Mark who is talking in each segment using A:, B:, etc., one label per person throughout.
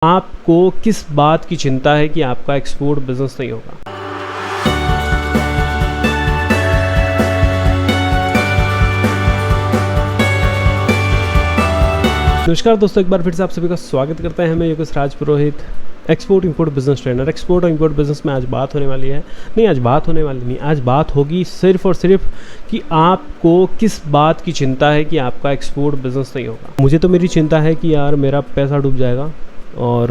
A: आपको किस बात की चिंता है कि आपका एक्सपोर्ट बिजनेस नहीं होगा? नमस्कार दोस्तों, एक बार फिर से आप सभी का स्वागत करते हैं। मैं Yogesh Raj Purohit, export import business trainer. Export और इंपोर्ट बिजनेस में आज बात होने वाली है, आज बात होगी सिर्फ और सिर्फ कि आपको किस बात की चिंता है कि आपका एक्सपोर्ट बिजनेस नहीं होगा। मुझे तो मेरी चिंता है कि यार मेरा पैसा डूब जाएगा और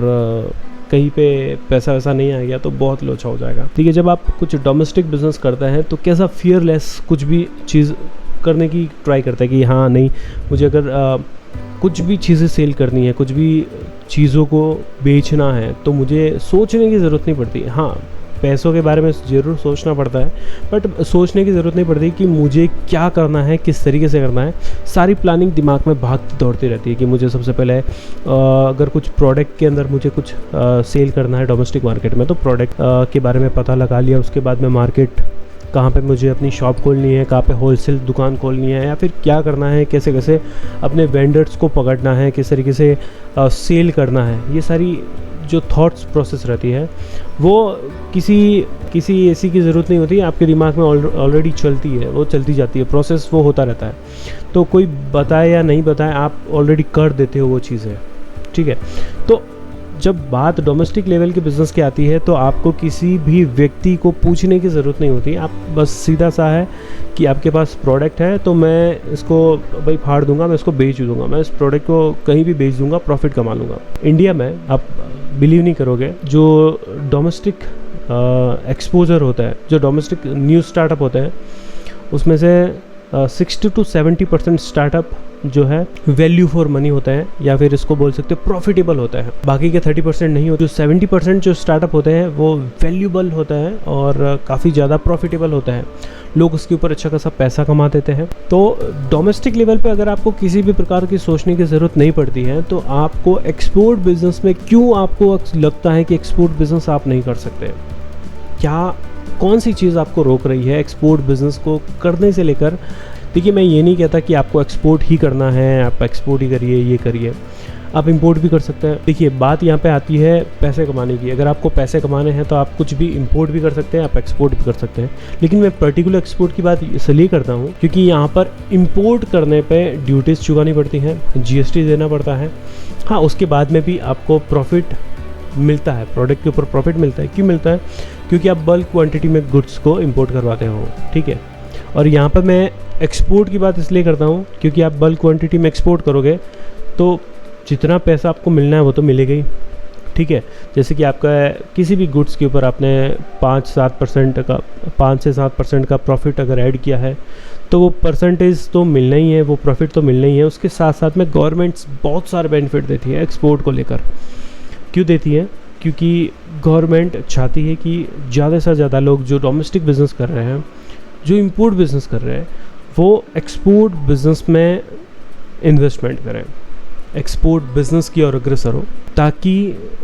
A: कहीं पे पैसा वैसा नहीं आ गया तो बहुत लोचा हो जाएगा। ठीक है, जब आप कुछ डोमेस्टिक बिजनेस करते हैं तो कैसा फियरलेस कुछ भी चीज़ करने की ट्राई करता है कि हाँ नहीं, मुझे अगर कुछ भी चीज़ें सेल करनी है, कुछ भी चीज़ों को बेचना है तो मुझे सोचने की ज़रूरत नहीं पड़ती। हाँ, पैसों के बारे में ज़रूर सोचना पड़ता है, बट सोचने की ज़रूरत नहीं पड़ती कि मुझे क्या करना है, किस तरीके से करना है। सारी प्लानिंग दिमाग में भागती दौड़ती रहती है कि मुझे सबसे पहले अगर कुछ प्रोडक्ट के अंदर मुझे कुछ सेल करना है डोमेस्टिक मार्केट में, तो प्रोडक्ट के बारे में पता लगा लिया। उसके बाद में मार्केट कहाँ पे मुझे अपनी शॉप खोलनी है, कहाँ पे होलसेल दुकान खोलनी है, या फिर क्या करना है, कैसे कैसे अपने वेंडर्स को पकड़ना है, किस तरीके से सेल करना है। ये सारी जो थॉट्स प्रोसेस रहती है वो किसी ऐसी की ज़रूरत नहीं होती, आपके दिमाग में ऑलरेडी चलती है, वो चलती जाती है, प्रोसेस वो होता रहता है। तो कोई बताए या नहीं बताए, आप ऑलरेडी कर देते हो वो चीज़ें। ठीक है, तो जब बात डोमेस्टिक लेवल के बिज़नेस की आती है तो आपको किसी भी व्यक्ति को पूछने की ज़रूरत नहीं होती। आप बस सीधा सा है कि आपके पास प्रोडक्ट है तो मैं इसको भाई फाड़ दूंगा, मैं इसको बेच दूंगा, मैं इस प्रोडक्ट को कहीं भी बेच दूंगा, प्रॉफिट कमा लूँगा। इंडिया में आप बिलीव नहीं करोगे, जो डोमेस्टिक एक्सपोजर होता है, जो डोमेस्टिक न्यू स्टार्टअप होते हैं, उसमें से 60 to 70% स्टार्टअप जो है वैल्यू फॉर मनी होता है, या फिर इसको बोल सकते हो प्रॉफिटेबल होता है। बाकी के 30% नहीं होते। जो 70% जो स्टार्टअप होते हैं वो वैल्यूबल होता है और काफ़ी ज़्यादा प्रॉफिटेबल होता है। लोग उसके ऊपर अच्छा खासा पैसा कमा देते हैं। तो डोमेस्टिक लेवल पे अगर आपको किसी भी प्रकार की सोचने की ज़रूरत नहीं पड़ती है तो आपको एक्सपोर्ट बिजनेस में क्यों आपको लगता है कि एक्सपोर्ट बिजनेस आप नहीं कर सकते? क्या कौन सी चीज़ आपको रोक रही है एक्सपोर्ट बिजनेस को करने से लेकर? देखिए, मैं ये नहीं कहता कि आपको एक्सपोर्ट ही करना है, आप एक्सपोर्ट ही करिए, ये करिए, आप इंपोर्ट भी कर सकते हैं। देखिए, बात यहाँ पे आती है पैसे कमाने की। अगर आपको पैसे कमाने हैं तो आप कुछ भी इंपोर्ट भी कर सकते हैं, आप एक्सपोर्ट भी कर सकते हैं। लेकिन मैं पर्टिकुलर एक्सपोर्ट की बात इसलिए करता हूँ क्योंकि यहाँ पर इंपोर्ट करने पे ड्यूटीज़ चुकानी पड़ती हैं, GST देना पड़ता है। हाँ, उसके बाद में भी आपको प्रॉफिट मिलता है, प्रोडक्ट के ऊपर प्रॉफिट मिलता है। क्यों मिलता है? क्योंकि आप बल्क क्वांटिटी में गुड्स को इंपोर्ट करवाते हो। ठीक है, और यहाँ पर मैं एक्सपोर्ट की बात इसलिए करता हूँ क्योंकि आप बल्क क्वांटिटी में एक्सपोर्ट करोगे तो जितना पैसा आपको मिलना है वो तो मिलेगा ही। ठीक है, जैसे कि आपका किसी भी गुड्स के ऊपर आपने 5 से 7% का प्रॉफिट अगर ऐड किया है तो वो परसेंटेज तो मिलना ही है, वो प्रॉफिट तो मिलना ही है। उसके साथ साथ में गवर्नमेंट्स बहुत सारे बेनिफिट देती है एक्सपोर्ट को लेकर। क्यों देती है? क्योंकि गवर्नमेंट चाहती है कि ज़्यादा से ज़्यादा लोग जो डोमेस्टिक बिज़नेस कर रहे हैं, जो इंपोर्ट बिज़नेस कर रहे हैं, वो एक्सपोर्ट बिज़नेस में इन्वेस्टमेंट करें, एक्सपोर्ट बिज़नेस की ओर अग्रसर हो, ताकि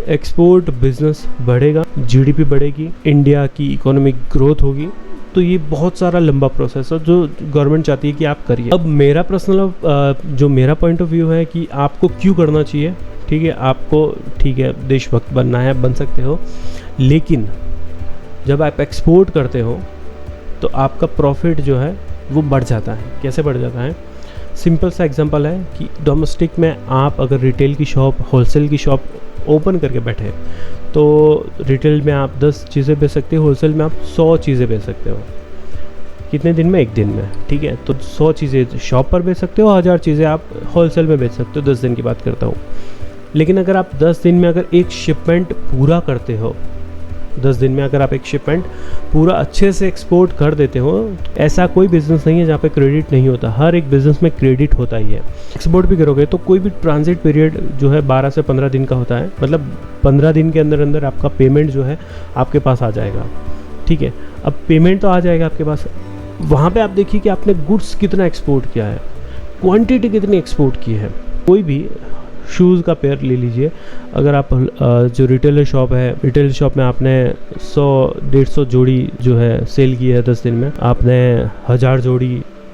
A: एक्सपोर्ट बिज़नेस बढ़ेगा, GDP बढ़ेगी, इंडिया की इकोनॉमिक ग्रोथ होगी। तो ये बहुत सारा लंबा प्रोसेस है जो गवर्नमेंट चाहती है कि आप करिए। अब मेरा पर्सनल जो मेरा पॉइंट ऑफ व्यू है कि आपको क्यों करना चाहिए। ठीक है, आपको ठीक है देशभक्त बनना है, बन सकते हो, लेकिन जब आप एक्सपोर्ट करते हो तो आपका प्रॉफिट जो है वो बढ़ जाता है। कैसे बढ़ जाता है? सिंपल सा एग्जांपल है कि डोमेस्टिक में आप अगर रिटेल की शॉप, होलसेल की शॉप ओपन करके बैठे तो रिटेल में आप 10 चीज़ें बेच सकते हो, होलसेल में आप 100 चीज़ें बेच सकते हो। कितने दिन में? 1 दिन में। ठीक है, तो 100 चीज़ें शॉप पर बेच सकते हो, 1000 चीज़ें आप होलसेल में बेच सकते हो। 10 दिन की बात करता हूँ। लेकिन अगर आप 10 दिन में अगर एक शिपमेंट पूरा करते हो, 10 दिन में अगर आप एक शिपमेंट पूरा अच्छे से एक्सपोर्ट कर देते हो, ऐसा कोई बिज़नेस नहीं है जहाँ पे क्रेडिट नहीं होता। हर एक बिज़नेस में क्रेडिट होता ही है। एक्सपोर्ट भी करोगे तो कोई भी ट्रांजिट पीरियड जो है 12 से 15 दिन का होता है, मतलब 15 दिन के अंदर अंदर आपका पेमेंट जो है आपके पास आ जाएगा। ठीक है, अब पेमेंट तो आ जाएगा आपके पास, वहाँ पर आप देखिए कि आपने गुड्स कितना एक्सपोर्ट किया है, क्वान्टिटी कितनी एक्सपोर्ट की है। कोई भी शूज़ का पेयर ले लीजिए, अगर आप जो रिटेलर शॉप है, रिटेल शॉप में आपने 100-150 जोड़ी जो है सेल की है 10 दिन में, आपने 1000 जोड़ी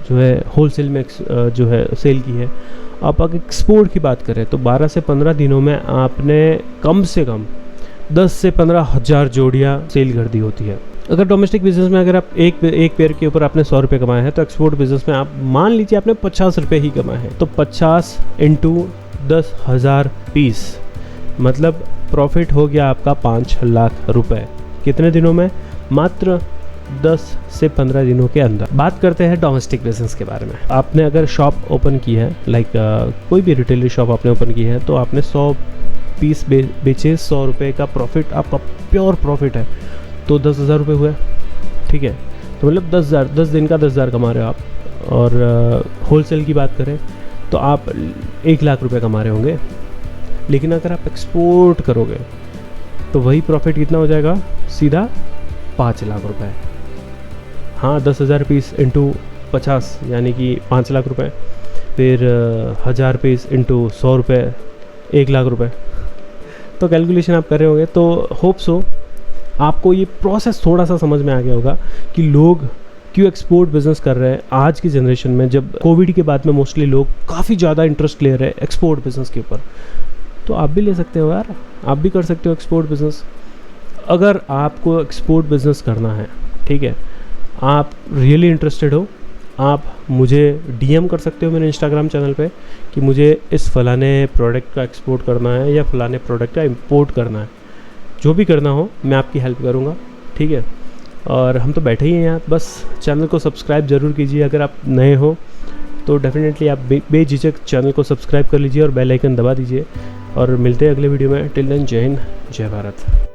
A: जो है होलसेल में जो है सेल की है, आप अगर एक्सपोर्ट की बात करें तो 12 से 15 दिनों में आपने कम से कम 10 से 15 हज़ार जोड़ियाँ सेल कर दी होती है। अगर डोमेस्टिक बिजनेस में अगर आप एक पेयर के ऊपर आपने 100 रुपये कमाए हैं, तो एक्सपोर्ट बिजनेस में आप मान लीजिए आपने 50 रुपये ही कमाए हैं, तो 50 इंटू 10,000 पीस, मतलब प्रॉफिट हो गया आपका 5 लाख रुपए। कितने दिनों में? मात्र 10 से 15 दिनों के अंदर। बात करते हैं डोमेस्टिक बिजनेस के बारे में। आपने अगर शॉप ओपन की है, लाइक कोई भी रिटेलर शॉप आपने ओपन की है, तो आपने 100 पीस बेचे, 100 रुपये का प्रॉफिट आपका प्योर प्रॉफिट है, तो 10,000 रुपये हुए, ठीक है। तो मतलब 10 दिन का 10,000 कमा रहे हो आप। और होलसेल की बात करें तो आप 1 लाख रुपये कमा रहे होंगे। लेकिन अगर आप एक्सपोर्ट करोगे तो वही प्रॉफिट कितना हो जाएगा? सीधा 5 लाख रुपये। हाँ, 10,000 पीस इंटू 50 यानी कि 5 लाख रुपए, फिर 1000 पीस इंटू 100 रुपये 1 लाख रुपए। तो कैलकुलेशन आप कर रहे होंगे। तो होप सो आपको ये प्रोसेस थोड़ा सा समझ में आ गया होगा कि लोग क्यों एक्सपोर्ट बिजनेस कर रहे हैं। आज की जनरेशन में, जब कोविड के बाद में मोस्टली लोग काफ़ी ज़्यादा इंटरेस्ट ले रहे हैं एक्सपोर्ट बिजनेस के ऊपर, तो आप भी ले सकते हो यार, आप भी कर सकते हो एक्सपोर्ट बिजनेस। अगर आपको एक्सपोर्ट बिजनेस करना है, ठीक है, आप रियली इंटरेस्टेड हो, आप मुझे डीएम कर सकते हो मेरे इंस्टाग्राम चैनल पे कि मुझे इस फलाने प्रोडक्ट का एक्सपोर्ट करना है या फलाने प्रोडक्ट का इंपोर्ट करना है। जो भी करना हो मैं आपकी हेल्प करूँगा, ठीक है। और हम तो बैठे ही हैं यहाँ, बस चैनल को सब्सक्राइब ज़रूर कीजिए। अगर आप नए हो तो डेफिनेटली आप बेझिझक चैनल को सब्सक्राइब कर लीजिए और बेल आइकन दबा दीजिए। और मिलते हैं अगले वीडियो में। टिल देन, जय हिंद, जय भारत।